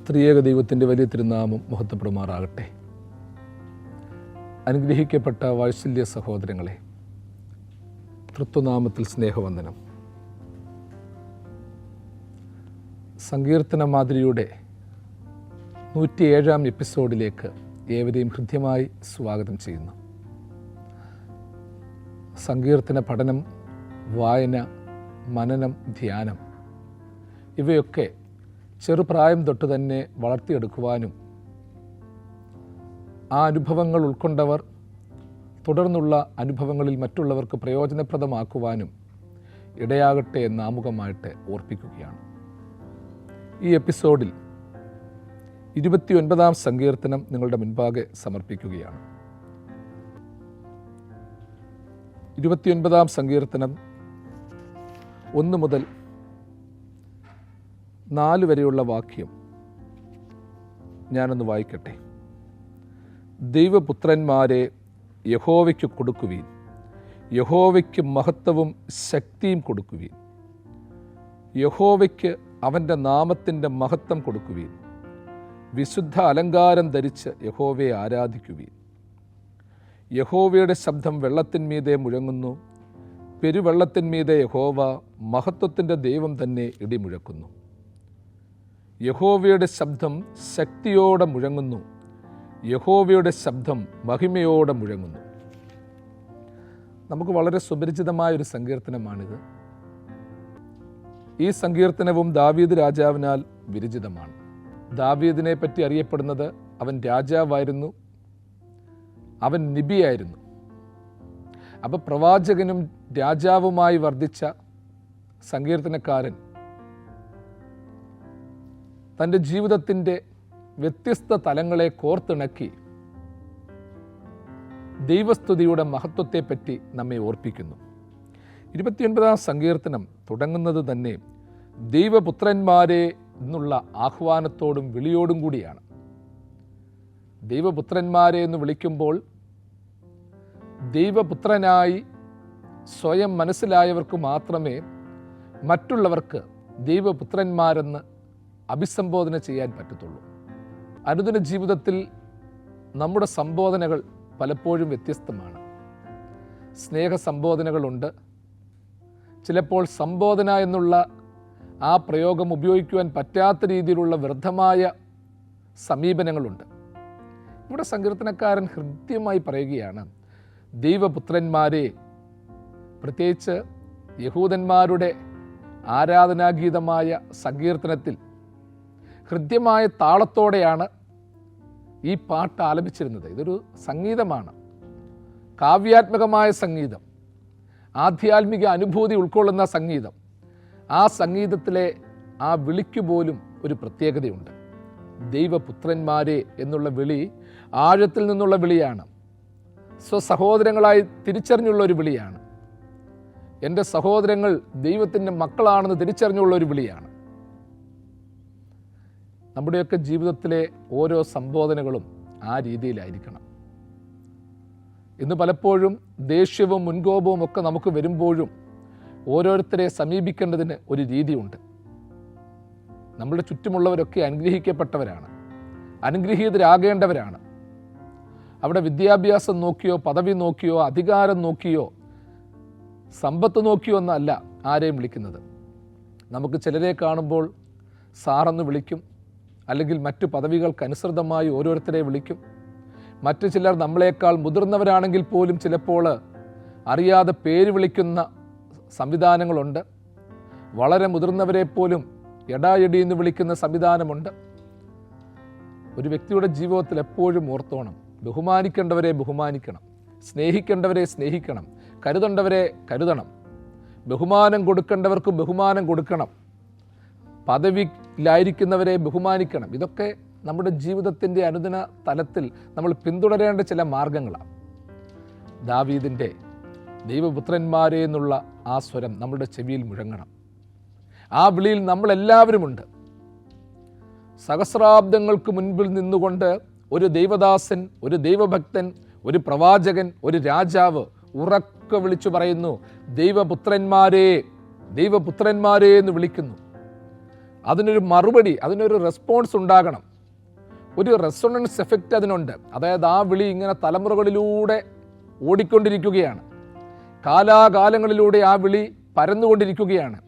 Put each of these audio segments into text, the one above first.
ത്രിയേക ദൈവത്തിൻ്റെ വലിയ തിരുനാമം മഹത്വപ്പെടുമാറാകട്ടെ. അനുഗ്രഹിക്കപ്പെട്ട വാത്സല്യ സഹോദരങ്ങളെ, തൃത്വനാമത്തിൽ സ്നേഹവന്ദനം. സങ്കീർത്തന മാതിരിയുടെ 107-ാം എപ്പിസോഡിലേക്ക് ഏവരെയും ഹൃദ്യമായി സ്വാഗതം ചെയ്യുന്നു. സങ്കീർത്തന പഠനം, വായന, മനനം, ധ്യാനം ഇവയൊക്കെ ചെറുപ്രായം തൊട്ട് തന്നെ വളർത്തിയെടുക്കുവാനും ആ അനുഭവങ്ങൾ ഉൾക്കൊണ്ടവർ തുടർന്നുള്ള അനുഭവങ്ങളിൽ മറ്റുള്ളവർക്ക് പ്രയോജനപ്രദമാക്കുവാനും ഇടയാകട്ടെ എന്ന് ആമുഖമായിട്ട് ഓർപ്പിക്കുകയാണ്. ഈ എപ്പിസോഡിൽ 29-ാം സങ്കീർത്തനം നിങ്ങളുടെ മുൻപാകെ സമർപ്പിക്കുകയാണ്. 29-ാം സങ്കീർത്തനം 1 മുതൽ 4 വരെയുള്ള വാക്യം ഞാനൊന്ന് വായിക്കട്ടെ. ദൈവപുത്രന്മാരെ യഹോവയ്ക്ക് കൊടുക്കുവീൻ, യഹോവയ്ക്ക് മഹത്വവും ശക്തിയും കൊടുക്കുവീൻ. യഹോവയ്ക്ക് അവൻ്റെ നാമത്തിൻ്റെ മഹത്വം കൊടുക്കുവീൻ. വിശുദ്ധ അലങ്കാരം ധരിച്ച് യഹോവയെ ആരാധിക്കുവീൻ. യഹോവയുടെ ശബ്ദം വെള്ളത്തിന്മീതെ മുഴങ്ങുന്നു, പെരുവെള്ളത്തിന്മീതെ യഹോവ മഹത്വത്തിൻ്റെ ദൈവം തന്നെ ഇടിമുഴക്കുന്നു. യഹോവയുടെ ശബ്ദം ശക്തിയോടെ മുഴങ്ങുന്നു, യഹോവയുടെ ശബ്ദം മഹിമയോടെ മുഴങ്ങുന്നു. നമുക്ക് വളരെ സുപരിചിതമായൊരു സങ്കീർത്തനമാണിത്. ഈ സങ്കീർത്തനവും ദാവീദ് രാജാവിനാൽ വിരചിതമാണ്. ദാവീദിനെ പറ്റി അറിയപ്പെടുന്നത് അവൻ രാജാവായിരുന്നു, അവൻ നബിയായിരുന്നു. അപ്പോൾ പ്രവാചകനും രാജാവുമായി വർദ്ധിച്ച സങ്കീർത്തനക്കാരൻ തൻ്റെ ജീവിതത്തിൻ്റെ വ്യത്യസ്ത തലങ്ങളെ കോർത്തിണക്കി ദൈവസ്തുതിയുടെ മഹത്വത്തെപ്പറ്റി നമ്മെ ഓർപ്പിക്കുന്നു. 29-ാം സങ്കീർത്തനം തുടങ്ങുന്നത് തന്നെ ദൈവപുത്രന്മാരെ എന്നുള്ള ആഹ്വാനത്തോടും വിളിയോടും കൂടിയാണ്. ദൈവപുത്രന്മാരെ എന്ന് വിളിക്കുമ്പോൾ ദൈവപുത്രനായി സ്വയം മനസ്സിലായവർക്ക് മാത്രമേ മറ്റുള്ളവർക്ക് ദൈവപുത്രന്മാരെന്ന് അഭിസംബോധന ചെയ്യാൻ പറ്റത്തുള്ളൂ. അനുദിന ജീവിതത്തിൽ നമ്മുടെ സംബോധനകൾ പലപ്പോഴും വ്യത്യസ്തമാണ്. സ്നേഹ സംബോധനകളുണ്ട്. ചിലപ്പോൾ സംബോധന എന്നുള്ള ആ പ്രയോഗം ഉപയോഗിക്കുവാൻ പറ്റാത്ത രീതിയിലുള്ള വ്യർത്ഥമായ സമീപനങ്ങളുണ്ട്. ഇവിടെ സങ്കീർത്തനക്കാരൻ ഹൃദ്യമായി പറയുകയാണ്, ദൈവപുത്രന്മാരെ, പ്രത്യേകിച്ച് യഹൂദന്മാരുടെ ആരാധനാഗീതമായ സങ്കീർത്തനത്തിൽ ഹൃദ്യമായ താളത്തോടെയാണ് ഈ പാട്ട് ആലപിച്ചിരുന്നത്. ഇതൊരു സംഗീതമാണ്, കാവ്യാത്മകമായ സംഗീതം, ആധ്യാത്മിക അനുഭൂതി ഉൾക്കൊള്ളുന്ന സംഗീതം. ആ സംഗീതത്തിലെ ആ വിളിക്ക് പോലും ഒരു പ്രത്യേകതയുണ്ട്. ദൈവപുത്രന്മാരെ എന്നുള്ള വിളി ആഴത്തിൽ നിന്നുള്ള വിളിയാണ്, സ്വസഹോദരങ്ങളായി തിരിച്ചറിഞ്ഞുള്ള ഒരു വിളിയാണ്. എൻ്റെ സഹോദരങ്ങൾ ദൈവത്തിൻ്റെ മക്കളാണെന്ന് തിരിച്ചറിഞ്ഞുള്ള ഒരു വിളിയാണ്. നമ്മുടെയൊക്കെ ജീവിതത്തിലെ ഓരോ സംബോധനകളും ആ രീതിയിലായിരിക്കണം. ഇന്ന് പലപ്പോഴും ദേഷ്യവും മുൻകോപവും ഒക്കെ നമുക്ക് വരുമ്പോഴും ഓരോരുത്തരെ സമീപിക്കേണ്ടതിന് ഒരു രീതിയുണ്ട്. നമ്മുടെ ചുറ്റുമുള്ളവരൊക്കെ അനുഗ്രഹിക്കപ്പെട്ടവരാണ്, അനുഗ്രഹീതരാകേണ്ടവരാണ്. അവിടെ വിദ്യാഭ്യാസം നോക്കിയോ, പദവി നോക്കിയോ, അധികാരം നോക്കിയോ, സമ്പത്ത് നോക്കിയോ എന്നല്ല ആരെയും വിളിക്കുന്നത്. നമുക്ക് ചിലരെ കാണുമ്പോൾ സാറെന്ന് വിളിക്കും, അല്ലെങ്കിൽ മറ്റു പദവികൾക്കനുസൃതമായി ഓരോരുത്തരെ വിളിക്കും. മറ്റു ചിലർ നമ്മളെക്കാൾ മുതിർന്നവരാണെങ്കിൽ പോലും ചിലപ്പോൾ അറിയാതെ പേര് വിളിക്കുന്ന സംവിധാനങ്ങളുണ്ട്. വളരെ മുതിർന്നവരെ പോലും എടായെടി എന്ന് വിളിക്കുന്ന സംവിധാനമുണ്ട്. ഒരു വ്യക്തിയുടെ ജീവിതത്തിൽ എപ്പോഴും ഓർത്തോണം, ബഹുമാനിക്കേണ്ടവരെ ബഹുമാനിക്കണം, സ്നേഹിക്കേണ്ടവരെ സ്നേഹിക്കണം, കരുതേണ്ടവരെ കരുതണം, ബഹുമാനം കൊടുക്കേണ്ടവർക്ക് ബഹുമാനം കൊടുക്കണം, പദവിയിലായിരിക്കുന്നവരെ ബഹുമാനിക്കണം. ഇതൊക്കെ നമ്മുടെ ജീവിതത്തിൻ്റെ അനുദിന തലത്തിൽ നമ്മൾ പിന്തുടരേണ്ട ചില മാർഗങ്ങളാണ്. ദാവീദിൻ്റെ ദൈവപുത്രന്മാരെ എന്നുള്ള ആ സ്വരം നമ്മുടെ ചെവിയിൽ മുഴങ്ങണം. ആ വിളിയിൽ നമ്മളെല്ലാവരുമുണ്ട്. സഹസ്രാബ്ദങ്ങൾക്ക് മുൻപിൽ നിന്നുകൊണ്ട് ഒരു ദൈവദാസൻ, ഒരു ദൈവഭക്തൻ, ഒരു പ്രവാചകൻ, ഒരു രാജാവ് ഉറക്കെ വിളിച്ചു പറയുന്നു, ദൈവപുത്രന്മാരെ, ദൈവപുത്രന്മാരെ എന്ന് വിളിക്കുന്നു. അതിനൊരു മറുപടി, അതിനൊരു റെസ്പോൺസ് ഉണ്ടാകണം. ഒരു റെസൊണൻസ് എഫക്റ്റ് അതിനുണ്ട്. അതായത് ആ വിളി ഇങ്ങനെ തലമുറകളിലൂടെ ഓടിക്കൊണ്ടിരിക്കുകയാണ്. കാലാകാലങ്ങളിലൂടെ ആ വിളി പരന്നുകൊണ്ടിരിക്കുകയാണ്.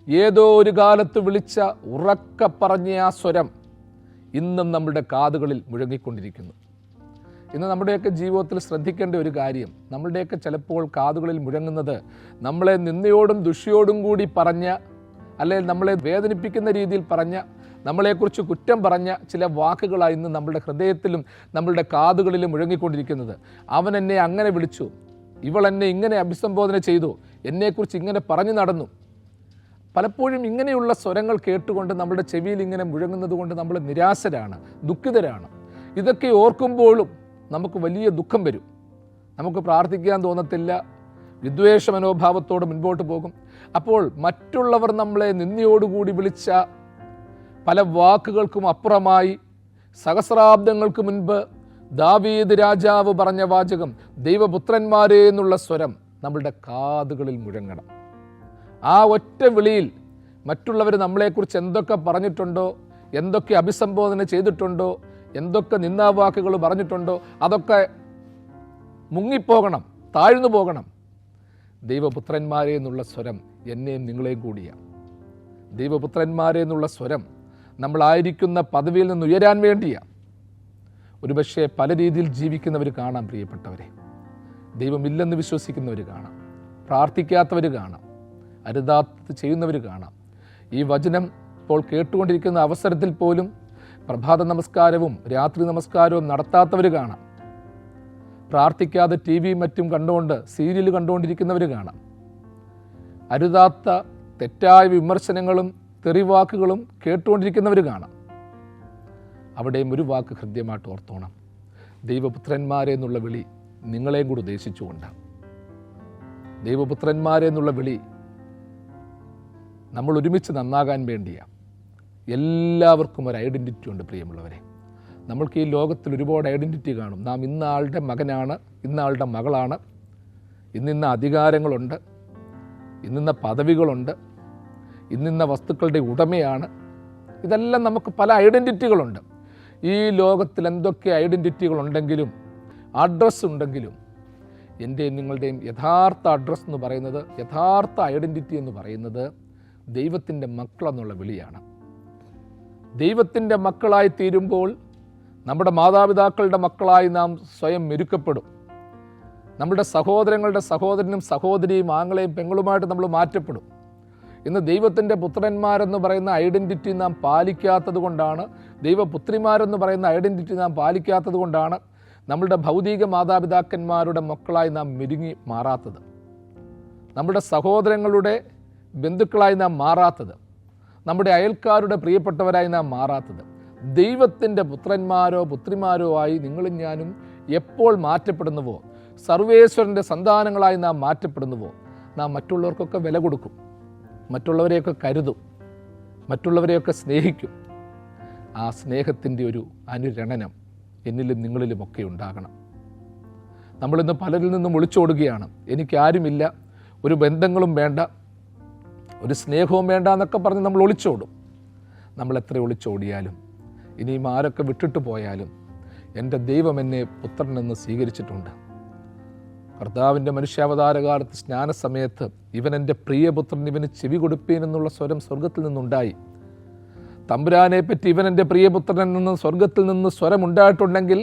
ഏതോ ഒരു കാലത്ത് വിളിച്ച ഉറക്ക പറഞ്ഞ ആ സ്വരം ഇന്നും നമ്മുടെ കാതുകളിൽ മുഴങ്ങിക്കൊണ്ടിരിക്കുന്നു. ഇന്ന് നമ്മുടെയൊക്കെ ജീവിതത്തിൽ ശ്രദ്ധിക്കേണ്ട ഒരു കാര്യം, നമ്മളുടെയൊക്കെ ചിലപ്പോൾ കാതുകളിൽ മുഴങ്ങുന്നത് നമ്മളെ നിന്ദയോടും ദുഷിയോടും കൂടി പറഞ്ഞ, അല്ലെങ്കിൽ നമ്മളെ വേദനിപ്പിക്കുന്ന രീതിയിൽ പറഞ്ഞ, നമ്മളെക്കുറിച്ച് കുറ്റം പറഞ്ഞ ചില വാക്കുകളാണ് ഇന്ന് നമ്മുടെ ഹൃദയത്തിലും നമ്മളുടെ കാതുകളിലും മുഴങ്ങിക്കൊണ്ടിരിക്കുന്നത്. അവൻ എന്നെ അങ്ങനെ വിളിച്ചു, ഇവൾ എന്നെ ഇങ്ങനെ അഭിസംബോധന ചെയ്തു, എന്നെക്കുറിച്ച് ഇങ്ങനെ പറഞ്ഞു നടന്നു. പലപ്പോഴും ഇങ്ങനെയുള്ള സ്വരങ്ങൾ കേട്ടുകൊണ്ട് നമ്മുടെ ചെവിയിൽ ഇങ്ങനെ മുഴങ്ങുന്നത് കൊണ്ട് നമ്മൾ നിരാശരാണ്, ദുഃഖിതരാണ്. ഇതൊക്കെ ഓർക്കുമ്പോഴും നമുക്ക് വലിയ ദുഃഖം വരും. നമുക്ക് പ്രാർത്ഥിക്കാൻ തോന്നത്തില്ല, വിദ്വേഷ മനോഭാവത്തോടെ മുൻപോട്ട് പോകും. അപ്പോൾ മറ്റുള്ളവർ നമ്മളെ നിന്ദയോടുകൂടി വിളിച്ച പല വാക്കുകൾക്കും അപ്പുറമായി സഹസ്രാബ്ദങ്ങൾക്ക് മുൻപ് ദാവീദ് രാജാവ് പറഞ്ഞ വാചകം, ദൈവപുത്രന്മാരെ എന്നുള്ള സ്വരം നമ്മളുടെ കാതുകളിൽ മുഴങ്ങണം. ആ ഒറ്റ വിളിയിൽ മറ്റുള്ളവർ നമ്മളെക്കുറിച്ച് എന്തൊക്കെ പറഞ്ഞിട്ടുണ്ടോ, എന്തൊക്കെ അഭിസംബോധന ചെയ്തിട്ടുണ്ടോ, എന്തൊക്കെ നിന്ദാവാക്കുകൾ പറഞ്ഞിട്ടുണ്ടോ, അതൊക്കെ മുങ്ങിപ്പോകണം, താഴ്ന്നു പോകണം. ദൈവപുത്രന്മാരെ എന്നുള്ള സ്വരം എന്നെയും നിങ്ങളെയും കൂടിയാണ്. ദൈവപുത്രന്മാരെ എന്നുള്ള സ്വരം നമ്മളായിരിക്കുന്ന പദവിയിൽ നിന്ന് ഉയരാൻ വേണ്ടിയാണ്. ഒരുപക്ഷെ പല രീതിയിൽ ജീവിക്കുന്നവർ കാണാം പ്രിയപ്പെട്ടവരെ. ദൈവമില്ലെന്ന് വിശ്വസിക്കുന്നവർ കാണാം, പ്രാർത്ഥിക്കാത്തവർ കാണാം, അരുതാത്ത് ചെയ്യുന്നവർ കാണാം. ഈ വചനം ഇപ്പോൾ കേട്ടുകൊണ്ടിരിക്കുന്ന അവസരത്തിൽ പോലും പ്രഭാത നമസ്കാരവും രാത്രി നമസ്കാരവും നടത്താത്തവർ കാണാം. പ്രാർത്ഥിക്കാതെ ടി വി മറ്റും കണ്ടുകൊണ്ട് സീരിയൽ കണ്ടുകൊണ്ടിരിക്കുന്നവർ കാണാം. അരുതാത്ത തെറ്റായ വിമർശനങ്ങളും തെറിവാക്കുകളും കേട്ടുകൊണ്ടിരിക്കുന്നവർ കാണാം. അവിടെയും ഒരു വാക്ക് ഹൃദ്യമായിട്ട് ഓർത്തോണം, ദൈവപുത്രന്മാരെ എന്നുള്ള വിളി നിങ്ങളെയും കൂടി ഉദ്ദേശിച്ചുകൊണ്ടാണ്. ദൈവപുത്രന്മാരെ എന്നുള്ള വിളി നമ്മൾ ഒരുമിച്ച് നന്നാകാൻ വേണ്ടിയാണ്. എല്ലാവർക്കും ഒരു ഐഡൻറ്റിറ്റി ഉണ്ട് പ്രിയമുള്ളവരെ. നമ്മൾക്ക് ഈ ലോകത്തിൽ ഒരുപാട് ഐഡൻറ്റിറ്റി കാണും. നാം ഇന്ന ആളുടെ മകനാണ്, ഇന്ന ആളുടെ മകളാണ്, ഇന്നിന്ന അധികാരങ്ങളുണ്ട്, ഇന്നിന്ന പദവികളുണ്ട്, ഇന്നിന്ന വസ്തുക്കളുടെ ഉടമയാണ്. ഇതെല്ലാം നമുക്ക് പല ഐഡൻറ്റിറ്റികളുണ്ട്. ഈ ലോകത്തിൽ എന്തൊക്കെ ഐഡൻറ്റിറ്റികളുണ്ടെങ്കിലും അഡ്രസ്സ് ഉണ്ടെങ്കിലും എൻ്റെയും നിങ്ങളുടെയും യഥാർത്ഥ അഡ്രസ്സ് എന്ന് പറയുന്നത്, യഥാർത്ഥ ഐഡൻറ്റിറ്റി എന്ന് പറയുന്നത് ദൈവത്തിൻ്റെ മക്കളെന്നുള്ള വിളിയാണ്. ദൈവത്തിൻ്റെ മക്കളായി തീരുമ്പോൾ നമ്മുടെ മാതാപിതാക്കളുടെ മക്കളായി നാം സ്വയം മെരുക്കപ്പെടും. നമ്മുടെ സഹോദരങ്ങളുടെ സഹോദരനും സഹോദരിയും ആങ്ങളെയും പെങ്ങളുമായിട്ട് നമ്മൾ മാറ്റപ്പെടും. ഇന്ന് ദൈവത്തിൻ്റെ പുത്രന്മാരെന്ന് പറയുന്ന ഐഡൻറ്റിറ്റി നാം പാലിക്കാത്തത് കൊണ്ടാണ്, ദൈവപുത്രിമാരെന്ന് പറയുന്ന ഐഡൻറ്റിറ്റി നാം പാലിക്കാത്തത് കൊണ്ടാണ് നമ്മളുടെ ഭൗതിക മാതാപിതാക്കന്മാരുടെ മക്കളായി നാം മെരുങ്ങി മാറാത്തത്, നമ്മുടെ സഹോദരങ്ങളുടെ ബന്ധുക്കളായി നാം മാറാത്തത്, നമ്മുടെ അയൽക്കാരുടെ പ്രിയപ്പെട്ടവരായി നാം മാറാത്തത്. ദൈവത്തിൻ്റെ പുത്രന്മാരോ പുത്രിമാരോ ആയി നിങ്ങളും ഞാനും എപ്പോൾ മാറ്റപ്പെടുന്നുവോ, സർവേശ്വരൻ്റെ സന്താനങ്ങളായി നാം മാറ്റപ്പെടുന്നുവോ, നാം മറ്റുള്ളവർക്കൊക്കെ വില കൊടുക്കും, മറ്റുള്ളവരെയൊക്കെ കരുതും, മറ്റുള്ളവരെയൊക്കെ സ്നേഹിക്കും. ആ സ്നേഹത്തിൻ്റെ ഒരു അനുരണനം എന്നിലും നിങ്ങളിലുമൊക്കെ ഉണ്ടാകണം. നമ്മളിന്ന് പലരിൽ നിന്നും ഒളിച്ചോടുകയാണ്. എനിക്കാരുമില്ല, ഒരു ബന്ധങ്ങളും വേണ്ട, ഒരു സ്നേഹവും വേണ്ട എന്നൊക്കെ പറഞ്ഞ് നമ്മൾ ഒളിച്ചോടും. നമ്മൾ എത്ര ഒളിച്ചോടിയാലും ഇനിയും ആരൊക്കെ വിട്ടിട്ട് പോയാലും എൻ്റെ ദൈവം എന്നെ പുത്രനെന്ന് സ്വീകരിച്ചിട്ടുണ്ട്. കർത്താവിൻ്റെ മനുഷ്യാവതാരകാലത്ത് സ്നാനസമയത്ത് ഇവൻ എൻ്റെ പ്രിയപുത്രൻ, ഇവന് ചെവി കൊടുപ്പീൻ എന്നുള്ള സ്വരം സ്വർഗത്തിൽ നിന്നുണ്ടായി. തമ്പുരാനെ പറ്റി ഇവൻ എൻ്റെ പ്രിയപുത്രൻ നിന്ന് സ്വർഗത്തിൽ നിന്ന് സ്വരം ഉണ്ടായിട്ടുണ്ടെങ്കിൽ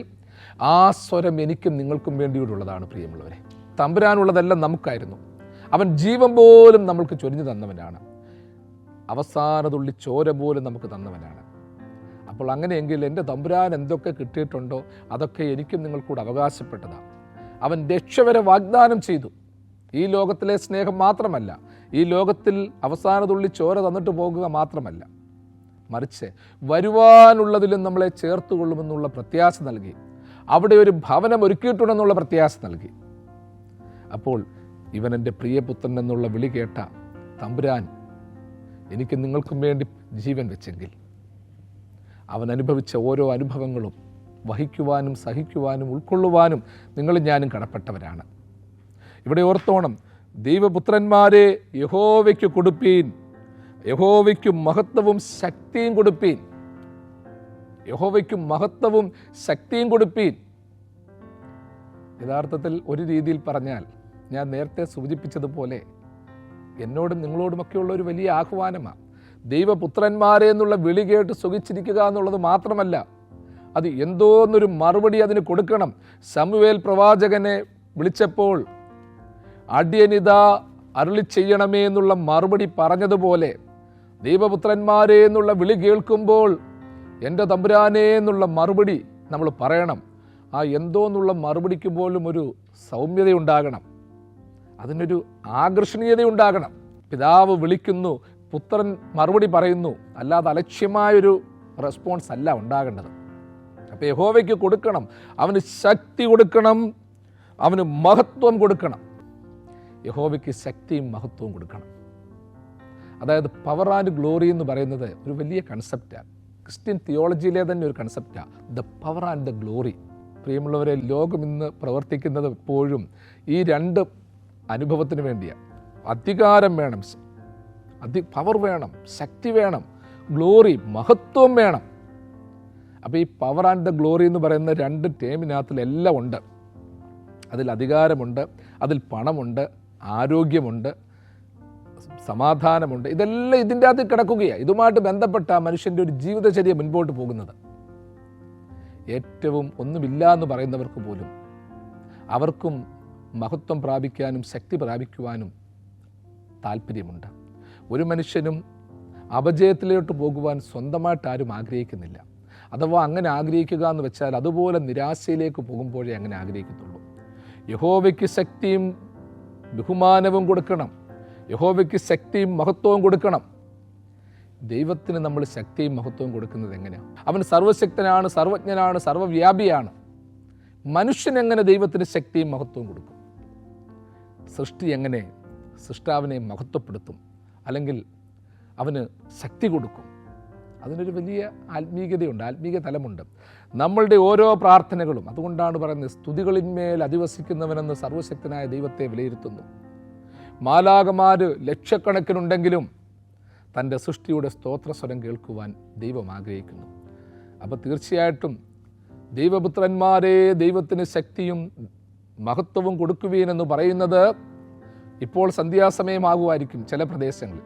ആ സ്വരം എനിക്കും നിങ്ങൾക്കും വേണ്ടിയുള്ളതാണ് പ്രിയമുള്ളവരെ. തമ്പുരാനുള്ളതെല്ലാം നമുക്കായിരുന്നു. അവൻ ജീവൻ പോലും നമ്മൾക്ക് ചൊരിഞ്ഞു തന്നവനാണ്. അവസാനതുള്ളി ചോര പോലും നമുക്ക് തന്നവനാണ്. അപ്പോൾ അങ്ങനെയെങ്കിൽ എൻ്റെ തമ്പുരാൻ എന്തൊക്കെ കിട്ടിയിട്ടുണ്ടോ അതൊക്കെ എനിക്കും നിങ്ങൾക്കൂടെ അവകാശപ്പെട്ടതാണ്. അവൻ രക്ഷ വരെ വാഗ്ദാനം ചെയ്തു. ഈ ലോകത്തിലെ സ്നേഹം മാത്രമല്ല, ഈ ലോകത്തിൽ അവസാനതുള്ളി ചോര തന്നിട്ട് പോകുക മാത്രമല്ല, മറിച്ച് വരുവാനുള്ളതിലും നമ്മളെ ചേർത്തുകൊള്ളുമെന്നുള്ള പ്രത്യാശ നൽകി. അവിടെ ഒരു ഭവനം ഒരുക്കിയിട്ടുണ്ടെന്നുള്ള പ്രത്യാശ നൽകി. അപ്പോൾ ഇവൻ എൻ്റെ പ്രിയപുത്രൻ എന്നുള്ള വിളി കേട്ട തമ്പുരാൻ എനിക്ക് നിങ്ങൾക്കും വേണ്ടി ജീവൻ വെച്ചെങ്കിൽ അവൻ അനുഭവിച്ച ഓരോ അനുഭവങ്ങളും വഹിക്കുവാനും സഹിക്കുവാനും ഉൾക്കൊള്ളുവാനും നിങ്ങളും ഞാനും കടപ്പെട്ടവരാണ്. ഇവിടെ ഓർത്തോണം, ദൈവപുത്രന്മാരെ യഹോവയ്ക്ക് കൊടുപ്പീൻ, യഹോവയ്ക്കും മഹത്വവും ശക്തിയും കൊടുപ്പീൻ. യഹോവയ്ക്കും മഹത്വവും ശക്തിയും കൊടുപ്പീൻ. യഥാർത്ഥത്തിൽ ഒരു രീതിയിൽ പറഞ്ഞാൽ, ഞാൻ നേരത്തെ സൂചിപ്പിച്ചതുപോലെ എന്നോടും നിങ്ങളോടുമൊക്കെയുള്ള ഒരു വലിയ ആഹ്വാനമാണ്. ദൈവപുത്രന്മാരെ എന്നുള്ള വിളി കേട്ട് സുഖിച്ചിരിക്കുക എന്നുള്ളത് മാത്രമല്ല, അത് എന്തോന്നൊരു മറുപടി അതിന് കൊടുക്കണം. ശമൂവേൽ പ്രവാചകനെ വിളിച്ചപ്പോൾ അടിയനിതാ അരുളി ചെയ്യണമേ എന്നുള്ള മറുപടി പറഞ്ഞതുപോലെ, ദൈവപുത്രന്മാരെ എന്നുള്ള വിളി കേൾക്കുമ്പോൾ എൻ്റെ തമ്പുരാനേ എന്നുള്ള മറുപടി നമ്മൾ പറയണം. ആ എന്തോന്നുള്ള മറുപടിക്ക് പോലും ഒരു സൗമ്യതയുണ്ടാകണം, അതിനൊരു ആകർഷണീയതയുണ്ടാകണം. പിതാവ് വിളിക്കുന്നു, പുത്രൻ മറുപടി പറയുന്നു, അല്ലാതെ അലക്ഷ്യമായൊരു റെസ്പോൺസ് അല്ല ഉണ്ടാകേണ്ടത്. അപ്പോൾ യഹോവയ്ക്ക് കൊടുക്കണം, അവന് ശക്തി കൊടുക്കണം, അവന് മഹത്വം കൊടുക്കണം. യഹോവയ്ക്ക് ശക്തിയും മഹത്വവും കൊടുക്കണം. അതായത് പവർ ആൻഡ് ഗ്ലോറി എന്ന് പറയുന്നത് ഒരു വലിയ കൺസെപ്റ്റാണ്. ക്രിസ്ത്യൻ തിയോളജിയിലെ തന്നെ ഒരു കൺസെപ്റ്റാണ്, the power and the glory. പ്രിയമുള്ളവരെ, ലോകം ഇന്ന് പ്രവർത്തിക്കുന്നത് എപ്പോഴും ഈ രണ്ട് അനുഭവത്തിന് വേണ്ടിയാണ്. അധികാരം വേണം, പവർ വേണം, ശക്തി വേണം, ഗ്ലോറി മഹത്വം വേണം. അപ്പോൾ ഈ പവർ ആൻഡ് ദ ഗ്ലോറി എന്ന് പറയുന്ന രണ്ട് ടേമിനകത്തിൽ എല്ലാം ഉണ്ട്. അതിൽ അധികാരമുണ്ട്, അതിൽ പണമുണ്ട്, ആരോഗ്യമുണ്ട്, സമാധാനമുണ്ട്. ഇതെല്ലാം ഇതിൻ്റെ അകത്ത് കിടക്കുകയാണ്. ഇതുമായിട്ട് ബന്ധപ്പെട്ട മനുഷ്യൻ്റെ ഒരു ജീവിതചര്യ മുൻപോട്ട് പോകുന്നത്. ഏറ്റവും ഒന്നുമില്ല എന്ന് പറയുന്നവർക്ക് പോലും അവർക്കും മഹത്വം പ്രാപിക്കാനും ശക്തി പ്രാപിക്കുവാനും താല്പര്യമുണ്ട്. ഒരു മനുഷ്യനും അപജയത്തിലോട്ട് പോകുവാൻ സ്വന്തമായിട്ട് ആരും ആഗ്രഹിക്കുന്നില്ല. അഥവാ അങ്ങനെ ആഗ്രഹിക്കുക എന്ന് വെച്ചാൽ അതുപോലെ നിരാശയിലേക്ക് പോകുമ്പോഴേ അങ്ങനെ ആഗ്രഹിക്കത്തുള്ളൂ. യഹോവയ്ക്ക് ശക്തിയും ബഹുമാനവും കൊടുക്കണം, യഹോവയ്ക്ക് ശക്തിയും മഹത്വവും കൊടുക്കണം. ദൈവത്തിന് നമ്മൾ ശക്തിയും മഹത്വവും കൊടുക്കുന്നത് എങ്ങനെയാണ്? അവൻ സർവശക്തനാണ്, സർവജ്ഞനാണ്, സർവവ്യാപിയാണ്. മനുഷ്യൻ എങ്ങനെ ദൈവത്തിന് ശക്തിയും മഹത്വവും കൊടുക്കും? സൃഷ്ടി എങ്ങനെ സൃഷ്ടാവിനെ മഹത്വപ്പെടുത്തും, അല്ലെങ്കിൽ അവന് ശക്തി കൊടുക്കും? അതിനൊരു വലിയ ആത്മീയതയുണ്ട്, ആത്മീയ തലമുണ്ട്. നമ്മളുടെ ഓരോ പ്രാർത്ഥനകളും, അതുകൊണ്ടാണ് പറയുന്നത്, സ്തുതികളിന്മേൽ അധിവസിക്കുന്നവനെന്ന് സർവശക്തനായ ദൈവത്തെ വിലയിരുത്തുന്നു. മാലാകമാർ ലക്ഷക്കണക്കിനുണ്ടെങ്കിലും തൻ്റെ സൃഷ്ടിയുടെ സ്തോത്രസ്വരം കേൾക്കുവാൻ ദൈവം ആഗ്രഹിക്കുന്നു. അപ്പോൾ തീർച്ചയായിട്ടും ദൈവപുത്രന്മാരെ ദൈവത്തിന് ശക്തിയും മഹത്വവും കൊടുക്കുവീനെന്ന് പറയുന്നത് ഇപ്പോൾ സന്ധ്യാസമയമാകുമായിരിക്കും ചില പ്രദേശങ്ങളിൽ,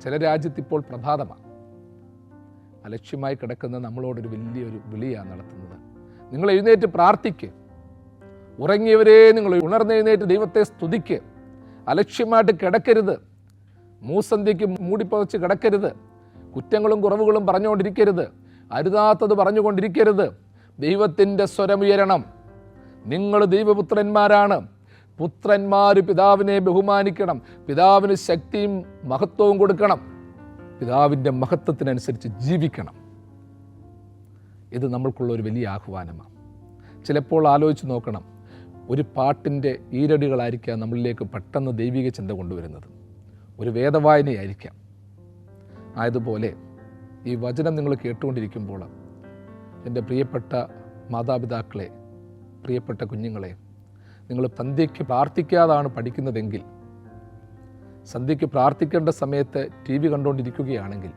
ചില രാജ്യത്ത് ഇപ്പോൾ പ്രഭാതമാണ്. അലക്ഷ്യമായി കിടക്കുന്ന നമ്മളോടൊരു വലിയൊരു വിളിയാണ് നടത്തുന്നത്. നിങ്ങൾ എഴുന്നേറ്റ് പ്രാർത്ഥിക്ക്, ഉറങ്ങിയവരെ നിങ്ങൾ ഉണർന്നെഴുന്നേറ്റ് ദൈവത്തെ സ്തുതിക്ക്. അലക്ഷ്യമായിട്ട് കിടക്കരുത്, മൂസന്ധ്യയ്ക്ക് മൂടിപ്പതച്ച് കിടക്കരുത്, കുറ്റങ്ങളും കുറവുകളും പറഞ്ഞുകൊണ്ടിരിക്കരുത്, അരുതാത്തത് പറഞ്ഞുകൊണ്ടിരിക്കരുത്. ദൈവത്തിൻ്റെ സ്വരമുയരണം. നിങ്ങൾ ദൈവപുത്രന്മാരാണ്. പുത്രന്മാർ പിതാവിനെ ബഹുമാനിക്കണം, പിതാവിന് ശക്തിയും മഹത്വവും കൊടുക്കണം, പിതാവിൻ്റെ മഹത്വത്തിനനുസരിച്ച് ജീവിക്കണം. ഇത് നമ്മൾക്കുള്ള ഒരു വലിയ ആഹ്വാനമാണ്. ചിലപ്പോൾ ആലോചിച്ച് നോക്കണം, ഒരു പാട്ടിൻ്റെ ഈരടികളായിരിക്കാം നമ്മളിലേക്ക് പെട്ടെന്ന് ദൈവിക ചിന്ത കൊണ്ടുവരുന്നത്, ഒരു വേദവായനയായിരിക്കാം. ആയതുപോലെ ഈ വചനം നിങ്ങൾ കേട്ടുകൊണ്ടിരിക്കുമ്പോൾ എൻ്റെ പ്രിയപ്പെട്ട മാതാപിതാക്കളെ, പ്രിയപ്പെട്ട കുഞ്ഞുങ്ങളെ, നിങ്ങൾ സന്ധ്യയ്ക്ക് പ്രാർത്ഥിക്കാതാണ് പഠിക്കുന്നതെങ്കിൽ, സന്ധ്യയ്ക്ക് പ്രാർത്ഥിക്കേണ്ട സമയത്ത് ടി വി കണ്ടുകൊണ്ടിരിക്കുകയാണെങ്കിൽ,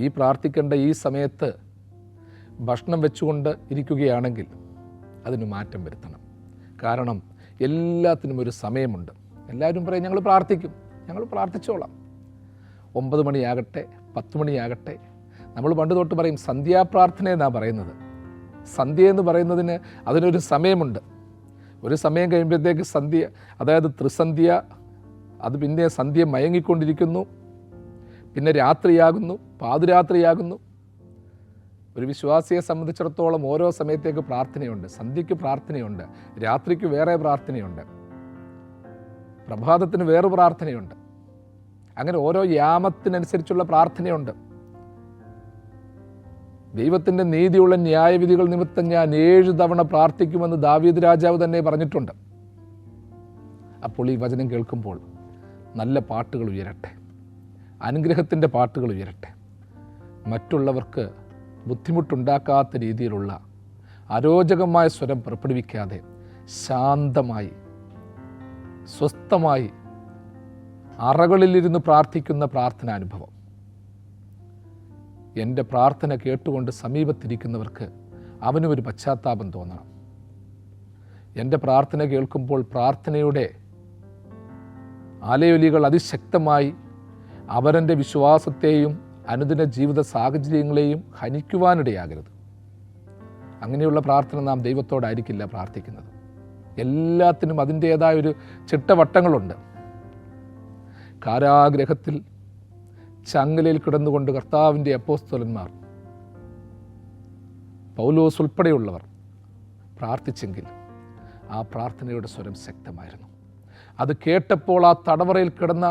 ഈ പ്രാർത്ഥിക്കേണ്ട ഈ സമയത്ത് ഭക്ഷണം വെച്ചുകൊണ്ട് ഇരിക്കുകയാണെങ്കിൽ അതിന് മാറ്റം വരുത്തണം. കാരണം എല്ലാത്തിനും ഒരു സമയമുണ്ട്. എല്ലാവരും പറയും ഞങ്ങൾ പ്രാർത്ഥിക്കും, ഞങ്ങൾ പ്രാർത്ഥിച്ചോളാം. 9 മണിയാകട്ടെ 10 മണിയാകട്ടെ, നമ്മൾ പണ്ട് തൊട്ട് പറയും സന്ധ്യാപ്രാർത്ഥന എന്നാണ് പറയുന്നത്. സന്ധ്യ എന്ന് പറയുന്നതിന് അതിനൊരു സമയമുണ്ട്. ഒരു സമയം കഴിയുമ്പോഴത്തേക്ക് സന്ധ്യ, അതായത് ത്രിസന്ധ്യ, അത് പിന്നെ സന്ധ്യ മയങ്ങിക്കൊണ്ടിരിക്കുന്നു, പിന്നെ രാത്രിയാകുന്നു, പാതിരാത്രിയാകുന്നു. ഒരു വിശ്വാസിയെ സംബന്ധിച്ചിടത്തോളം ഓരോ സമയത്തേക്ക് പ്രാർത്ഥനയുണ്ട്. സന്ധ്യയ്ക്ക് പ്രാർത്ഥനയുണ്ട്, രാത്രിക്ക് വേറെ പ്രാർത്ഥനയുണ്ട്, പ്രഭാതത്തിന് വേറെ പ്രാർത്ഥനയുണ്ട്. അങ്ങനെ ഓരോ യാമത്തിനനുസരിച്ചുള്ള പ്രാർത്ഥനയുണ്ട്. ദൈവത്തിൻ്റെ നീതിയുള്ള ന്യായവിധികൾ നിമിത്തം ഞാൻ 7 തവണ പ്രാർത്ഥിക്കുമെന്ന് ദാവീദ് രാജാവ് തന്നെ പറഞ്ഞിട്ടുണ്ട്. അപ്പോൾ ഈ വചനം കേൾക്കുമ്പോൾ നല്ല പാട്ടുകൾ ഉയരട്ടെ, അനുഗ്രഹത്തിൻ്റെ പാട്ടുകൾ ഉയരട്ടെ. മറ്റുള്ളവർക്ക് ബുദ്ധിമുട്ടുണ്ടാക്കാത്ത രീതിയിലുള്ള അരോചകമായ സ്വരം പുറപ്പെടുവിക്കാതെ ശാന്തമായി സ്വസ്ഥമായി അറകളിലിരുന്ന് പ്രാർത്ഥിക്കുന്ന പ്രാർത്ഥനാനുഭവം. എൻ്റെ പ്രാർത്ഥന കേട്ടുകൊണ്ട് സമീപത്തിരിക്കുന്നവർക്ക് അവനും ഒരു പശ്ചാത്താപം തോന്നണം. എൻ്റെ പ്രാർത്ഥന കേൾക്കുമ്പോൾ പ്രാർത്ഥനയുടെ അലയൊലികൾ അതിശക്തമായി അവരൻ്റെ വിശ്വാസത്തെയും അനുദിന ജീവിത സാഹചര്യങ്ങളെയും ഹനിക്കുവാനിടയാകരുത്. അങ്ങനെയുള്ള പ്രാർത്ഥന നാം ദൈവത്തോടായിരിക്കില്ല പ്രാർത്ഥിക്കുന്നത്. എല്ലാത്തിനും അതിൻ്റേതായൊരു ചിട്ടവട്ടങ്ങളുണ്ട്. കാരാഗ്രഹത്തിൽ ചങ്ങലയിൽ കിടന്നുകൊണ്ട് കർത്താവിൻ്റെ അപ്പോസ്തലന്മാർ, പൗലോസ് ഉൾപ്പെടെയുള്ളവർ പ്രാർത്ഥിച്ചെങ്കിൽ ആ പ്രാർത്ഥനയുടെ സ്വരം ശക്തമായിരുന്നു. അത് കേട്ടപ്പോൾ ആ തടവറയിൽ കിടന്ന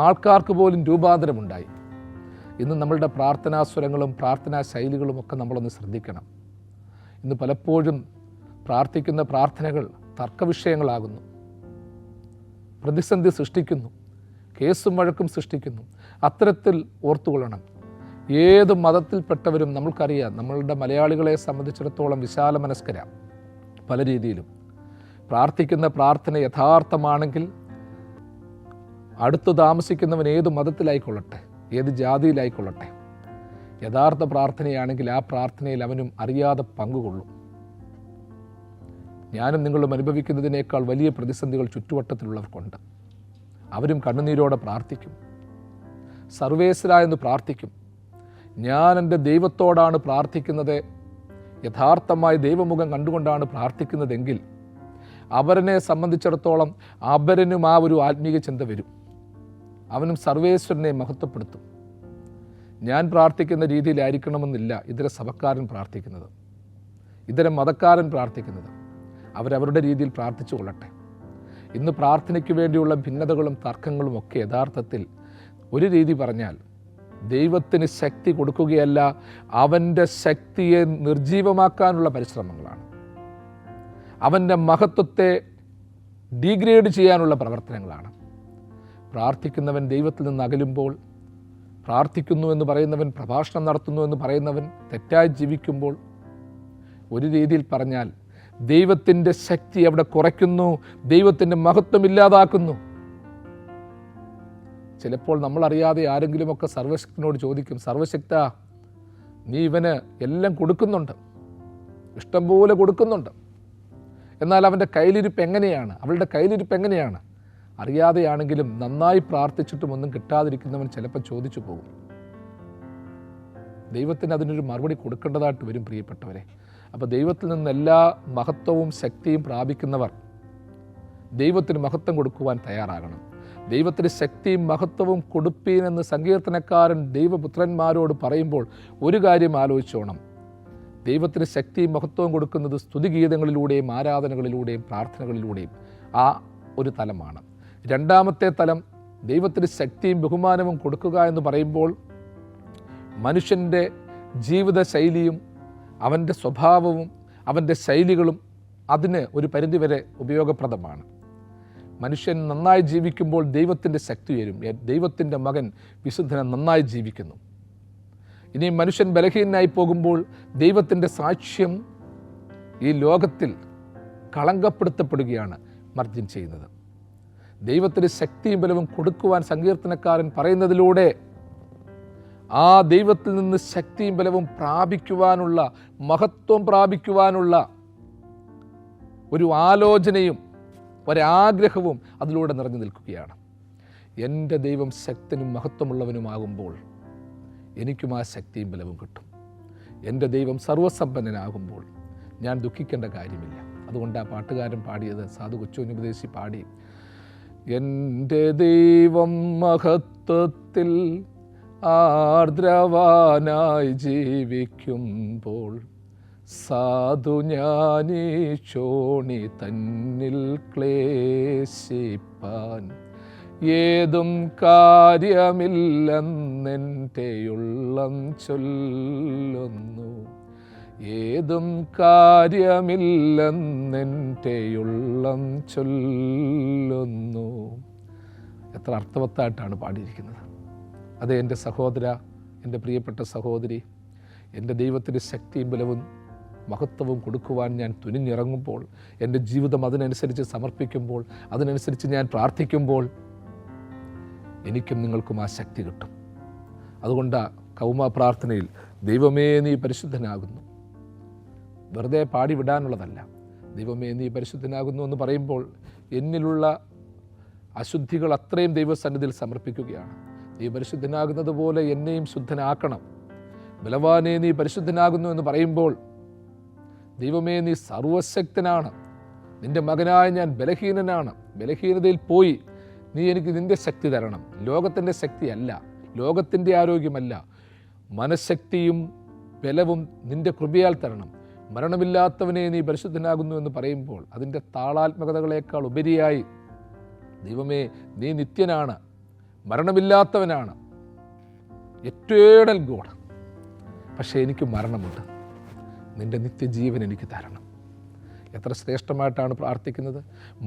ആൾക്കാർക്ക് പോലും രൂപാന്തരമുണ്ടായി. ഇന്ന് നമ്മളുടെ പ്രാർത്ഥനാ സ്വരങ്ങളും പ്രാർത്ഥനാ ശൈലികളും ഒക്കെ നമ്മളൊന്ന് ശ്രദ്ധിക്കണം. ഇന്ന് പലപ്പോഴും പ്രാർത്ഥിക്കുന്ന പ്രാർത്ഥനകൾ തർക്കവിഷയങ്ങളാകുന്നു, പ്രതിസന്ധി സൃഷ്ടിക്കുന്നു, കേസും വഴക്കും സൃഷ്ടിക്കുന്നു. അത്തരത്തിൽ ഓർത്തുകൊള്ളണം. ഏത് മതത്തിൽപ്പെട്ടവരും നമ്മൾക്കറിയാം, നമ്മളുടെ മലയാളികളെ സംബന്ധിച്ചിടത്തോളം വിശാല മനസ്കരാം. പല രീതിയിലും പ്രാർത്ഥിക്കുന്ന പ്രാർത്ഥന യഥാർത്ഥമാണെങ്കിൽ അടുത്ത് താമസിക്കുന്നവൻ ഏത് മതത്തിലായിക്കൊള്ളട്ടെ, ഏത് ജാതിയിലായിക്കൊള്ളട്ടെ, യഥാർത്ഥ പ്രാർത്ഥനയാണെങ്കിൽ ആ പ്രാർത്ഥനയിൽ അവനും അറിയാതെ പങ്കുകൊള്ളും. ഞാനും നിങ്ങളും അനുഭവിക്കുന്നതിനേക്കാൾ വലിയ പ്രതിസന്ധികൾ ചുറ്റുവട്ടത്തിലുള്ളവർക്കുണ്ട്. അവരും കണ്ണുനീരോടെ പ്രാർത്ഥിക്കും, സർവേശ്വര എന്ന് പ്രാർത്ഥിക്കും. ഞാൻ എൻ്റെ ദൈവത്തോടാണ് പ്രാർത്ഥിക്കുന്നത്, യഥാർത്ഥമായി ദൈവമുഖം കണ്ടുകൊണ്ടാണ് പ്രാർത്ഥിക്കുന്നതെങ്കിൽ അവരനെ സംബന്ധിച്ചിടത്തോളം അവരനും ആ ഒരു ആത്മീയ ചിന്ത വരും. അവനും സർവേശ്വരനെ മഹത്വപ്പെടുത്തും. ഞാൻ പ്രാർത്ഥിക്കുന്ന രീതിയിലായിരിക്കണമെന്നില്ല ഇതര സഭക്കാരൻ പ്രാർത്ഥിക്കുന്നത്, ഇതര മതക്കാരൻ പ്രാർത്ഥിക്കുന്നത്. അവരവരുടെ രീതിയിൽ പ്രാർത്ഥിച്ചു കൊള്ളട്ടെ. ഇന്ന് പ്രാർത്ഥനയ്ക്ക് വേണ്ടിയുള്ള ഭിന്നതകളും തർക്കങ്ങളും ഒക്കെ യഥാർത്ഥത്തിൽ ഒരു രീതി പറഞ്ഞാൽ ദൈവത്തിന് ശക്തി കൊടുക്കുകയല്ല, അവൻ്റെ ശക്തിയെ നിർജീവമാക്കാനുള്ള പരിശ്രമങ്ങളാണ്. അവൻ്റെ മഹത്വത്തെ ഡീഗ്രേഡ് ചെയ്യാനുള്ള പ്രവർത്തനങ്ങളാണ്. പ്രാർത്ഥിക്കുന്നവൻ ദൈവത്തിൽ നിന്ന് അകലുമ്പോൾ, പ്രാർത്ഥിക്കുന്നു എന്ന് പറയുന്നവൻ, പ്രഭാഷണം നടത്തുന്നു എന്ന് പറയുന്നവൻ തെറ്റായി ജീവിക്കുമ്പോൾ, ഒരു രീതിയിൽ പറഞ്ഞാൽ ദൈവത്തിൻ്റെ ശക്തി അവിടെ കുറയ്ക്കുന്നു, ദൈവത്തിൻ്റെ മഹത്വം ഇല്ലാതാക്കുന്നു. ചിലപ്പോൾ നമ്മളറിയാതെ ആരെങ്കിലുമൊക്കെ സർവശക്തനോട് ചോദിക്കും, സർവശക്ത നീ ഇവന് എല്ലാം കൊടുക്കുന്നുണ്ട്, ഇഷ്ടംപോലെ കൊടുക്കുന്നുണ്ട്, എന്നാൽ അവൻ്റെ കയ്യിലിരിപ്പ് എങ്ങനെയാണ്, അവളുടെ കയ്യിലിരിപ്പ് എങ്ങനെയാണ്? അറിയാതെയാണെങ്കിലും നന്നായി പ്രാർത്ഥിച്ചിട്ടും ഒന്നും കിട്ടാതിരിക്കുന്നവൻ ചിലപ്പോൾ ചോദിച്ചു പോകും. ദൈവത്തിന് അതിനൊരു മറുപടി കൊടുക്കേണ്ടതായിട്ട് വരും പ്രിയപ്പെട്ടവരെ. അപ്പോൾ ദൈവത്തിൽ നിന്ന് എല്ലാ മഹത്വവും ശക്തിയും പ്രാപിക്കുന്നവർ ദൈവത്തിന് മഹത്വം കൊടുക്കുവാൻ തയ്യാറാകണം. ദൈവത്തിന് ശക്തിയും മഹത്വവും കൊടുപ്പീനെന്ന് സങ്കീർത്തനക്കാരൻ ദൈവപുത്രന്മാരോട് പറയുമ്പോൾ ഒരു കാര്യം ആലോചിച്ചോണം. ദൈവത്തിന് ശക്തിയും മഹത്വവും കൊടുക്കുന്നത് സ്തുതിഗീതങ്ങളിലൂടെയും ആരാധനകളിലൂടെയും പ്രാർത്ഥനകളിലൂടെയും ആ ഒരു തലമാണ്. രണ്ടാമത്തെ തലം ദൈവത്തിന് ശക്തിയും ബഹുമാനവും കൊടുക്കുക എന്ന് പറയുമ്പോൾ മനുഷ്യൻ്റെ ജീവിത ശൈലിയും അവൻ്റെ സ്വഭാവവും അവൻ്റെ ശൈലികളും അതിന് ഒരു പരിധിവരെ ഉപയോഗപ്രദമാണ്. മനുഷ്യൻ നന്നായി ജീവിക്കുമ്പോൾ ദൈവത്തിൻ്റെ ശക്തി ഉയരും. ദൈവത്തിൻ്റെ മകൻ വിശുദ്ധനെ നന്നായി ജീവിക്കുന്നു. ഇനി മനുഷ്യൻ ബലഹീനനായി പോകുമ്പോൾ ദൈവത്തിൻ്റെ സാക്ഷ്യം ഈ ലോകത്തിൽ കളങ്കപ്പെടുത്തപ്പെടുകയാണ് മർദ്ദം ചെയ്യുന്നത്. ദൈവത്തിന് ശക്തിയും ബലവും കൊടുക്കുവാൻ സങ്കീർത്തനക്കാരൻ പറയുന്നതിലൂടെ ആ ദൈവത്തിൽ നിന്ന് ശക്തിയും ബലവും പ്രാപിക്കുവാനുള്ള, മഹത്വം പ്രാപിക്കുവാനുള്ള ഒരു ആലോചനയും ഒരാഗ്രഹവും അതിലൂടെ നിറഞ്ഞു നിൽക്കുകയാണ്. എൻ്റെ ദൈവം ശക്തനും മഹത്വമുള്ളവനുമാകുമ്പോൾ എനിക്കും ആ ശക്തിയും ബലവും കിട്ടും. എൻ്റെ ദൈവം സർവസമ്പന്നനാകുമ്പോൾ ഞാൻ ദുഃഖിക്കേണ്ട കാര്യമില്ല. അതുകൊണ്ട് ആ പാട്ടുകാരൻ പാടിയത്, സാധു കൊച്ചുപദേശി പാടി, എൻ്റെ ദൈവം മഹത്വത്തിൽ ആർദ്രവാനായി ജീവിക്കുമ്പോൾ സാധു ഞാനീ ചോണി തന്നിൽ ക്ലേശിപ്പാൻ ഏതും കാര്യമില്ലെന്നെൻ്റെ ഉള്ളം ചൊല്ലുന്നു, ഏതും കാര്യമില്ലെന്നെൻ്റെ ഉള്ളം ചൊല്ലുന്നു. എത്ര അർത്ഥവത്തായിട്ടാണ് പാടിയിരിക്കുന്നത്. അതെ എൻ്റെ സഹോദര, എൻ്റെ പ്രിയപ്പെട്ട സഹോദരി, എൻ്റെ ദൈവത്തിൻ്റെ ശക്തിയും ബലവും മഹത്വവും കൊടുക്കുവാൻ ഞാൻ തുനിഞ്ഞിറങ്ങുമ്പോൾ, എൻ്റെ ജീവിതം അതിനനുസരിച്ച് സമർപ്പിക്കുമ്പോൾ, അതിനനുസരിച്ച് ഞാൻ പ്രാർത്ഥിക്കുമ്പോൾ എനിക്കും നിങ്ങൾക്കും ആ ശക്തി കിട്ടും. അതുകൊണ്ട് കൗമ പ്രാർത്ഥനയിൽ ദൈവമേ നീ പരിശുദ്ധനാകുന്നു വെറുതെ പാടി വിടാനുള്ളതല്ല. ദൈവമേ നീ പരിശുദ്ധനാകുന്നു എന്ന് പറയുമ്പോൾ എന്നിലുള്ള അശുദ്ധികൾ അത്രയും ദൈവസന്നിധിയിൽ സമർപ്പിക്കുകയാണ്. നീ പരിശുദ്ധനാകുന്നത് പോലെ എന്നെയും ശുദ്ധനാക്കണം. ബലവാനെ നീ പരിശുദ്ധനാകുന്നു എന്ന് പറയുമ്പോൾ ദൈവമേ നീ സർവശക്തനാണ്, നിൻ്റെ മകനായ ഞാൻ ബലഹീനനാണ്, ബലഹീനതയിൽ പോയി നീ എനിക്ക് നിൻ്റെ ശക്തി തരണം. ലോകത്തിൻ്റെ ശക്തിയല്ല, ലോകത്തിൻ്റെ ആരോഗ്യമല്ല, മനഃശക്തിയും ബലവും നിൻ്റെ കൃപയാൽ തരണം. മരണമില്ലാത്തവനെ നീ പരിശുദ്ധനാകുന്നു എന്ന് പറയുമ്പോൾ അതിൻ്റെ താളാത്മകതകളേക്കാൾ ഉപരിയായി ദൈവമേ നീ നിത്യനാണ്, മരണമില്ലാത്തവനാണ്, എറ്റേണൽ ഗോഡ്. പക്ഷേ എനിക്ക് മരണമുണ്ട്, നിൻ്റെ നിത്യജീവൻ എനിക്ക് തരണം. എത്ര ശ്രേഷ്ഠമായിട്ടാണ് പ്രാർത്ഥിക്കുന്നത്.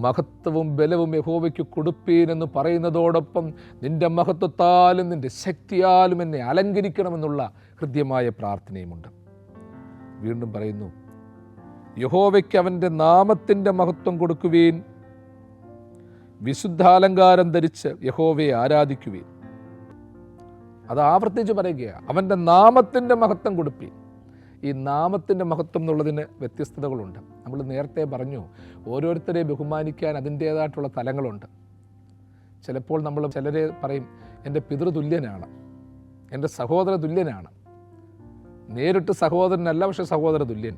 മഹത്വവും ബലവും യഹോവയ്ക്ക് കൊടുപ്പീനെന്ന് പറയുന്നതോടൊപ്പം നിൻ്റെ മഹത്വത്താലും നിൻ്റെ ശക്തിയാലും എന്നെ അലങ്കരിക്കണമെന്നുള്ള ഹൃദ്യമായ പ്രാർത്ഥനയുമുണ്ട്. വീണ്ടും പറയുന്നു, യഹോവയ്ക്ക് അവൻ്റെ നാമത്തിൻ്റെ മഹത്വം കൊടുക്കുവീൻ, വിശുദ്ധാലങ്കാരം ധരിച്ച് യഹോവയെ ആരാധിക്കുവീൻ. അത് ആവർത്തിച്ച് പറയുകയാണ്, അവൻ്റെ നാമത്തിൻ്റെ മഹത്വം കൊടുപ്പീൻ. ഈ നാമത്തിൻ്റെ മഹത്വം എന്നുള്ളതിന് വ്യത്യസ്തതകളുണ്ട്. നമ്മൾ നേരത്തെ പറഞ്ഞു, ഓരോരുത്തരെ ബഹുമാനിക്കാൻ അതിൻ്റേതായിട്ടുള്ള തലങ്ങളുണ്ട്. ചിലപ്പോൾ നമ്മൾ ചിലരെ പറയും എൻ്റെ പിതൃതുല്യനാണ്, എൻ്റെ സഹോദര തുല്യനാണ്. നേരിട്ട് സഹോദരനല്ല, പക്ഷെ സഹോദര തുല്യൻ.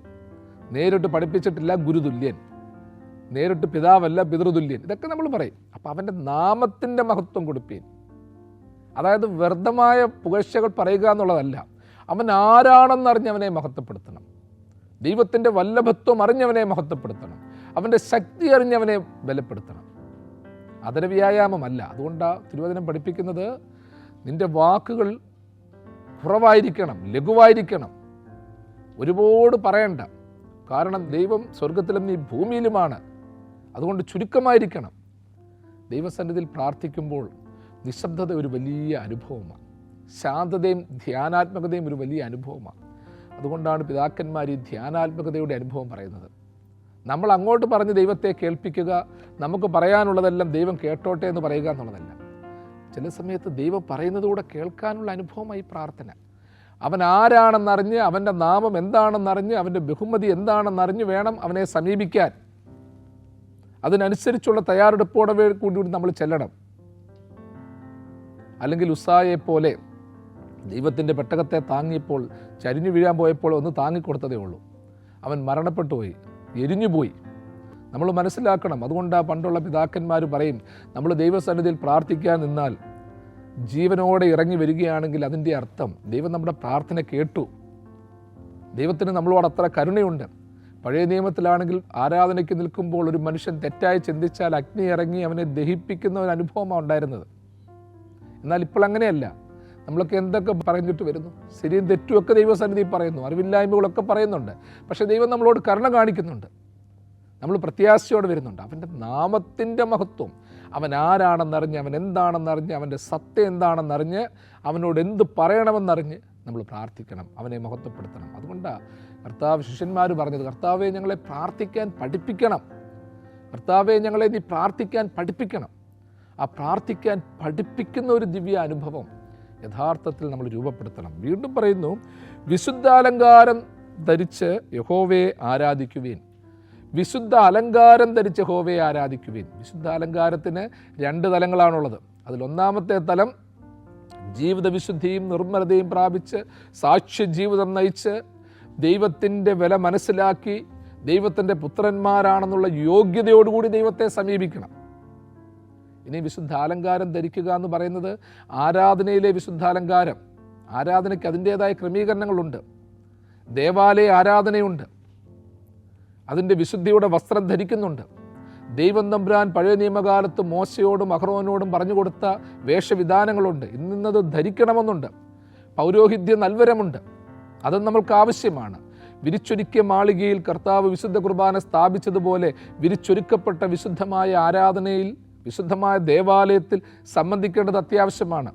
നേരിട്ട് പഠിപ്പിച്ചിട്ടില്ല, ഗുരുതുല്യൻ. നേരിട്ട് പിതാവല്ല, പിതൃതുല്യൻ. ഇതൊക്കെ നമ്മൾ പറയും. അപ്പം അവൻ്റെ നാമത്തിൻ്റെ മഹത്വം കൊടുപ്പീൻ. അതായത് വ്യർത്ഥമായ പുകഴ്ചകൾ പറയുക എന്നുള്ളതല്ല, അവൻ ആരാണെന്നറിഞ്ഞ് അവനെ മഹത്വപ്പെടുത്തണം. ദൈവത്തിൻ്റെ വല്ലഭത്വം അറിഞ്ഞവനെ മഹത്വപ്പെടുത്തണം. അവൻ്റെ ശക്തി അറിഞ്ഞവനെ ബലപ്പെടുത്തണം. അതര വ്യായാമമല്ല. അതുകൊണ്ടാണ് തിരുവചനം പഠിപ്പിക്കുന്നത്, നിൻ്റെ വാക്കുകൾ കുറവായിരിക്കണം, ലഘുവായിരിക്കണം, ഒരുപാട് പറയണ്ട. കാരണം ദൈവം സ്വർഗത്തിലും നീ ഭൂമിയിലുമാണ്. അതുകൊണ്ട് ചുരുക്കമായിരിക്കണം. ദൈവസന്നിധിയിൽ പ്രാർത്ഥിക്കുമ്പോൾ നിശബ്ദത ഒരു വലിയ അനുഭവമാണ്. ശാന്തതയും ധ്യാനാത്മകതയും ഒരു വലിയ അനുഭവമാണ്. അതുകൊണ്ടാണ് പിതാക്കന്മാർ ഈ ധ്യാനാത്മകതയുടെ അനുഭവം പറയുന്നത്. നമ്മൾ അങ്ങോട്ട് പറഞ്ഞ് ദൈവത്തെ കേൾപ്പിക്കുക, നമുക്ക് പറയാനുള്ളതെല്ലാം ദൈവം കേട്ടോട്ടെ എന്ന് പറയുക എന്നുള്ളതല്ല. ചില സമയത്ത് ദൈവം പറയുന്നതുകൂടെ കേൾക്കാനുള്ള അനുഭവമായി പ്രാർത്ഥന. അവൻ ആരാണെന്നറിഞ്ഞ്, അവൻ്റെ നാമം എന്താണെന്നറിഞ്ഞ്, അവൻ്റെ ബഹുമതി എന്താണെന്നറിഞ്ഞ് വേണം അവനെ സമീപിക്കാൻ. അതിനനുസരിച്ചുള്ള തയ്യാറെടുപ്പോടെ കൂടി നമ്മൾ ചെല്ലണം. അല്ലെങ്കിൽ ഉസ്സായെ പോലെ ദൈവത്തിൻ്റെ പെട്ടകത്തെ താങ്ങിയപ്പോൾ, ചരിഞ്ഞു വീഴാൻ പോയപ്പോൾ ഒന്ന് താങ്ങിക്കൊടുത്തതേ ഉള്ളൂ. അവൻ മരണപ്പെട്ടു പോയി, എരിഞ്ഞുപോയി. നമ്മൾ മനസ്സിലാക്കണം. അതുകൊണ്ടാണ് പണ്ടുള്ള പിതാക്കന്മാർ പറയും, നമ്മൾ ദൈവസന്നിധിയിൽ പ്രാർത്ഥിക്കാൻ നിന്നാൽ ജീവനോടെ ഇറങ്ങി വരികയാണെങ്കിൽ അതിൻ്റെ അർത്ഥം ദൈവം നമ്മുടെ പ്രാർത്ഥന കേട്ടു. ദൈവത്തിന് നമ്മളോട് അത്ര കരുണയുണ്ട്. പഴയ നിയമത്തിലാണെങ്കിൽ ആരാധനയ്ക്ക് നിൽക്കുമ്പോൾ ഒരു മനുഷ്യൻ തെറ്റായി ചിന്തിച്ചാൽ അഗ്നി ഇറങ്ങി അവനെ ദഹിപ്പിക്കുന്ന ഒരു അനുഭവമാണ് ഉണ്ടായിരുന്നത്. എന്നാൽ ഇപ്പോൾ അങ്ങനെയല്ല. നമ്മളൊക്കെ എന്തൊക്കെ പറഞ്ഞിട്ട് വരുന്നു, ശരിയും തെറ്റുമൊക്കെ ദൈവസന്നിധിയിൽ പറയുന്നു, അറിവില്ലായ്മകളൊക്കെ പറയുന്നുണ്ട്. പക്ഷേ ദൈവം നമ്മളോട് കരുണ കാണിക്കുന്നുണ്ട്. നമ്മൾ പ്രത്യാശയോടെ വരുന്നുണ്ട്. അവൻ്റെ നാമത്തിൻ്റെ മഹത്വം, അവൻ ആരാണെന്നറിഞ്ഞ്, അവൻ എന്താണെന്നറിഞ്ഞ്, അവൻ്റെ സത്യം എന്താണെന്നറിഞ്ഞ്, അവനോട് എന്ത് പറയണമെന്നറിഞ്ഞ് നമ്മൾ പ്രാർത്ഥിക്കണം, അവനെ മഹത്വപ്പെടുത്തണം. അതുകൊണ്ടാണ് കർത്താവ് ശിഷ്യന്മാർ പറഞ്ഞത്, കർത്താവെ ഞങ്ങളെ പ്രാർത്ഥിക്കാൻ പഠിപ്പിക്കണം, കർത്താവെ ഞങ്ങളെ നീ പ്രാർത്ഥിക്കാൻ പഠിപ്പിക്കണം. ആ പ്രാർത്ഥിക്കാൻ പഠിപ്പിക്കുന്ന ഒരു ദിവ്യ അനുഭവം യഥാർത്ഥത്തിൽ നമ്മൾ രൂപപ്പെടുത്തണം. വീണ്ടും പറയുന്നു, വിശുദ്ധ അലങ്കാരം ധരിച്ച് യഹോവയെ ആരാധിക്കുവീൻ. വിശുദ്ധ അലങ്കാരം ധരിച്ച് യഹോവയെ ആരാധിക്കുവീൻ. വിശുദ്ധ അലങ്കാരത്തിന് 2 തലങ്ങളാണുള്ളത്. അതിലൊന്നാമത്തെ തലം ജീവിത വിശുദ്ധിയും നിർമ്മലതയും പ്രാപിച്ച് സാക്ഷ്യ ജീവിതം നയിച്ച് ദൈവത്തിൻ്റെ വില മനസ്സിലാക്കി ദൈവത്തിൻ്റെ പുത്രന്മാരാണെന്നുള്ള യോഗ്യതയോടുകൂടി ദൈവത്തെ സമീപിക്കണം. ഇനി വിശുദ്ധാലങ്കാരം ധരിക്കുക എന്ന് പറയുന്നത് ആരാധനയിലെ വിശുദ്ധാലങ്കാരം. ആരാധനയ്ക്ക് അതിൻ്റേതായ ക്രമീകരണങ്ങളുണ്ട്. ദേവാലയ ആരാധനയുണ്ട്, അതിൻ്റെ വിശുദ്ധിയുടെ വസ്ത്രം ധരിക്കുന്നുണ്ട്. ദൈവം തമ്പുരാൻ പഴയ നിയമകാലത്ത് മോശയോടും അഹ്റോനോടും പറഞ്ഞു കൊടുത്ത വേഷവിധാനങ്ങളുണ്ട്. ഇന്നത് ധരിക്കണമെന്നുണ്ട്. പൗരോഹിത്യ നൽവരമുണ്ട്, അതും നമ്മൾക്ക് ആവശ്യമാണ്. വിരിച്ചൊരുക്കിയ മാളികയിൽ കർത്താവ് വിശുദ്ധ കുർബാന സ്ഥാപിച്ചതുപോലെ വിരിച്ചൊരുക്കപ്പെട്ട വിശുദ്ധമായ ആരാധനയിൽ, വിശുദ്ധമായ ദേവാലയത്തിൽ സംബന്ധിക്കേണ്ടത് അത്യാവശ്യമാണ്.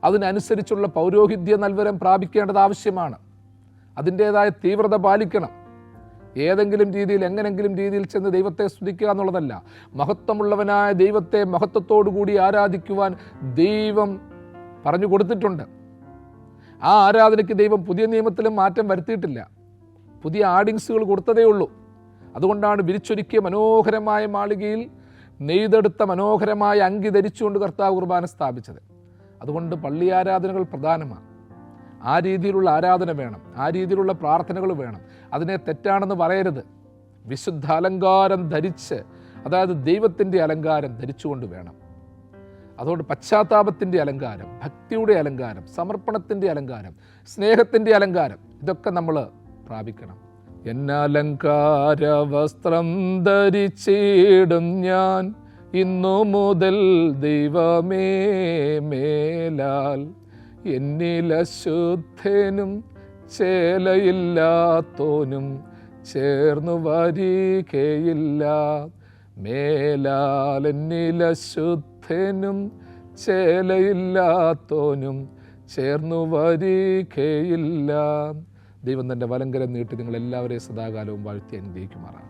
അതിനനുസരിച്ചുള്ള പൗരോഹിത്യ നൽവരം പ്രാപിക്കേണ്ടത് ആവശ്യമാണ്. അതിൻ്റേതായ തീവ്രത പാലിക്കണം. ഏതെങ്കിലും രീതിയിൽ എങ്ങനെങ്കിലും രീതിയിൽ ചെന്ന് ദൈവത്തെ സ്തുതിക്കുക എന്നുള്ളതല്ല. മഹത്വമുള്ളവനായ ദൈവത്തെ മഹത്വത്തോടുകൂടി ആരാധിക്കുവാൻ ദൈവം പറഞ്ഞു കൊടുത്തിട്ടുണ്ട്. ആ ആരാധനയ്ക്ക് ദൈവം പുതിയ നിയമത്തിലും മാറ്റം വരുത്തിയിട്ടില്ല. പുതിയ ആഡിങ്സുകൾ കൊടുത്തതേ ഉള്ളൂ. അതുകൊണ്ടാണ് വിരിച്ചൊരുക്കിയ മനോഹരമായ മാളികയിൽ നെയ്തെടുത്ത മനോഹരമായ അങ്കി ധരിച്ചുകൊണ്ട് കർത്താവ് കുർബാന സ്ഥാപിച്ചത്. അതുകൊണ്ട് പള്ളി ആരാധനകൾ പ്രധാനമാണ്. ആ രീതിയിലുള്ള ആരാധന വേണം, ആ രീതിയിലുള്ള പ്രാർത്ഥനകൾ വേണം. അതിനെ തെറ്റാണെന്ന് പറയരുത്. വിശുദ്ധ അലങ്കാരം ധരിച്ച്, അതായത് ദൈവത്തിൻ്റെ അലങ്കാരം ധരിച്ചുകൊണ്ട് വേണം. അതുകൊണ്ട് പശ്ചാത്താപത്തിൻ്റെ അലങ്കാരം, ഭക്തിയുടെ അലങ്കാരം, സമർപ്പണത്തിൻ്റെ അലങ്കാരം, സ്നേഹത്തിൻ്റെ അലങ്കാരം, ഇതൊക്കെ നമ്മൾ പ്രാപിക്കണം. എന്നലങ്കാര വസ്ത്രം ധരിച്ചിടും ഞാൻ ഇന്നു മുതൽ ദൈവമേ മേലാൽ, എന്നിലശുദ്ധനും ചേലയില്ലാത്തോനും ചേർന്നു വരികയില്ല മേലാൽ, എന്നിലശുദ്ധനും ചേലയില്ലാത്തോനും ചേർന്നു വരികയില്ല. ദൈവം തൻ്റെ വലങ്കരം നീട്ടി നിങ്ങളെല്ലാവരെയും സദാകാലവും വാഴ്ത്തി അനുഗ്രഹിക്കുമാറാണ്.